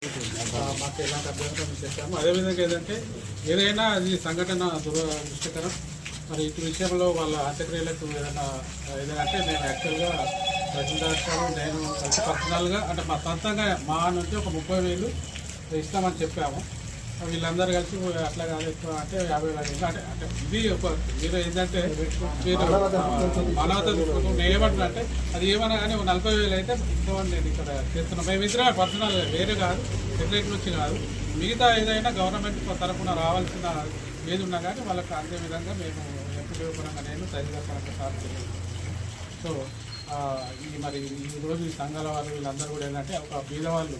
మాకు ఎలాంటి అభ్యంతరం చేశాము. అదేవిధంగా ఏదైనా అది సంఘటన దురదృష్టకరం. మరి ఇటు విషయంలో వాళ్ళ అంత్యక్రియలకు ఏదైనా అంటే మేము యాక్చువల్గా తహసీల్దార్ నేను పర్సనల్గా అంటే మా సొంతంగా మా నుంచి ఒక 30,000 ఇస్తామని చెప్పాము. వీళ్ళందరూ కలిసి అట్లా కాదు ఎక్కువ అంటే 50,000 అంటే ఇది ఒక మీరు ఏంటంటే మీరు మానవత నేను ఏమంటున్నా అంటే అది ఏమన్నా కానీ 40,000 అయితే ఇస్తామని నేను ఇక్కడ చేస్తున్నాను. మేమిద్దరం పర్సనల్ వేరే కాదు, సెక్రటరీ నుంచి కాదు, మిగతా ఏదైనా గవర్నమెంట్ తరఫున రావాల్సిన ఏది ఉన్నా కానీ వాళ్ళకి అందే విధంగా మేము ఎంపీడీఓ పరంగా నేను తహసీల్దార్ పరంగా సాధించాను. సో మరి ఈరోజు ఈ సంఘాల వాళ్ళు వీళ్ళందరూ కూడా ఏంటంటే ఒక బీదవాళ్ళు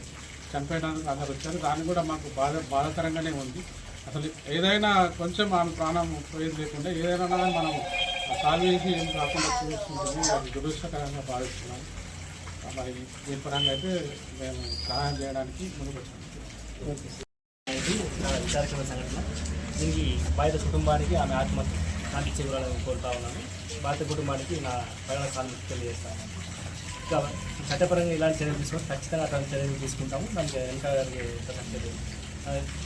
చనిపోయడానికి అందరు వచ్చారు. దాన్ని కూడా మాకు బాధాకరంగానే ఉంది. అసలు ఏదైనా కొంచెం ఆమె ప్రాణం పోయేది లేకుండా ఏదైనా మనం సాల్వ్ చేసి ఏం కాకుండా చూసుకుంటుంది. అది దురదృష్టకరంగా భావిస్తున్నాం. మరి దీని పరంగా అయితే మేము సహాయం చేయడానికి ముందుకు వచ్చాము. విచారకరమైన సంఘటన. దీనికి బాధిత కుటుంబానికి ఆమె ఆత్మహత్య నాకు ఇచ్చే వివరాలను కోరుతా ఉన్నాను. బాధిత కుటుంబానికి నా ప్రయాణ సానుభూతి తెలియజేస్తాను. ఇంకా చట్టపరంగా ఇలాంటి చర్యలు తీసుకొని ఖచ్చితంగా అటువంటి చర్యలు తీసుకుంటాము. దానికి వెనక చర్యలు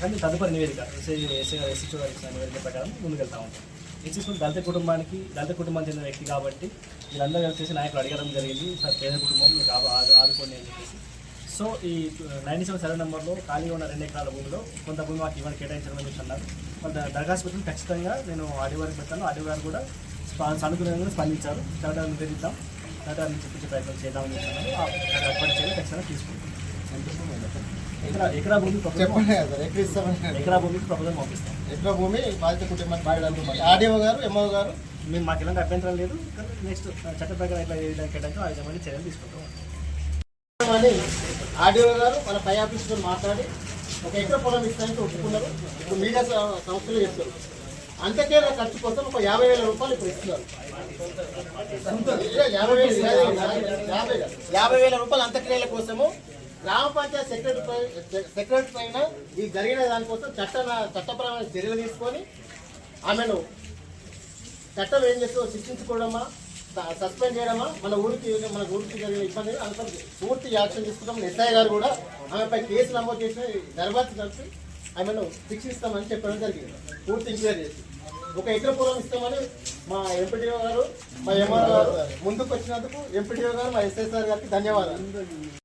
కానీ తదుపరి నివేదిక ఎస్హెచ్ఓ గారికి ఇచ్చిన నివేదిక ప్రకారం ముందుకెళ్తా ఉంటాం. ఎస్హెచ్ఓ దళిత కుటుంబానికి చెందిన వ్యక్తి కాబట్టి వీళ్ళందరూ కలిసి నాయకులు అడగడం జరిగింది. సార్ పేద కుటుంబం మీకు ఆదుకోండి అని చెప్పేసి. సో ఈ 97 సర్వే నెంబర్లో ఖాళీగా ఉన్న 2 ఎకరాల భూమిలో కొంత భూమి మాకు ఇవాళ కేటాయించడం అని అన్నారు. కొంత దరఖాస్తు పెట్టిన ఖచ్చితంగా నేను ఆడియో గారికి పెట్టాను. ఆడియో గారు కూడా సానుకూలంగా స్పందించారు. కలెక్టర్ నివేదిద్దాం, కలెక్టర్ని చెప్పించే ప్రయత్నం చేద్దామని చెప్తున్నాను. అప్పటి చర్య ఖచ్చితంగా తీసుకుంటాం. ఎకరా భూమికి ప్రపోజల్ పంపిస్తాం. ఎకరా భూమి బాధిత కుటుంబానికి ఆడియో గారు ఎంఓ గారు మేము మాకు ఎలాంటి అభ్యంతరం లేదు. నెక్స్ట్ చట్ట ప్రకారం ఎట్లా కేటాయించో ఆ విధమైన చర్యలు తీసుకుంటాం అని ఆడియో గారు వాళ్ళ పై ఆఫీసుతో మాట్లాడి 1 ఎకరా పొలం ఇస్తానికి ఒప్పుకున్నారు. ఇప్పుడు మీడియా సంస్థలు చెప్తారు. అంతకేలా ఖర్చు కోసం ఒక 50,000 రూపాయలు ఇప్పుడు ఇస్తున్నారు. 50,000 రూపాయలు అంత్యక్రియల కోసము గ్రామ పంచాయతీ సెక్రటరీ పైన ఈ జరిగిన దానికోసం చట్టపరమైన చర్యలు తీసుకొని ఆమెను చట్టం ఏం చేస్తూ శిక్షించుకోవడమా, సస్పెండ్ చేయడమా, మన ఊరికి జరిగిన ఇబ్బంది అనుకుంటే పూర్తి యాక్షన్ తీసుకుంటాం. ఎస్ఐ గారు కూడా ఆమెపై కేసు నమోదు చేసిన దర్యాప్తు కలిపి ఆమెను శిక్షిస్తామని చెప్పడం జరిగింది. పూర్తి ఎంక్వైరీ చేసి 1 ఎకరా పొలం ఇస్తామని మా ఎంపీడీఓ గారు, మా ఎంఆర్ గారు ముందుకు వచ్చినందుకు ఎంపీడీఓ గారు, మా ఎస్ఐ సార్ గారికి ధన్యవాదాలు.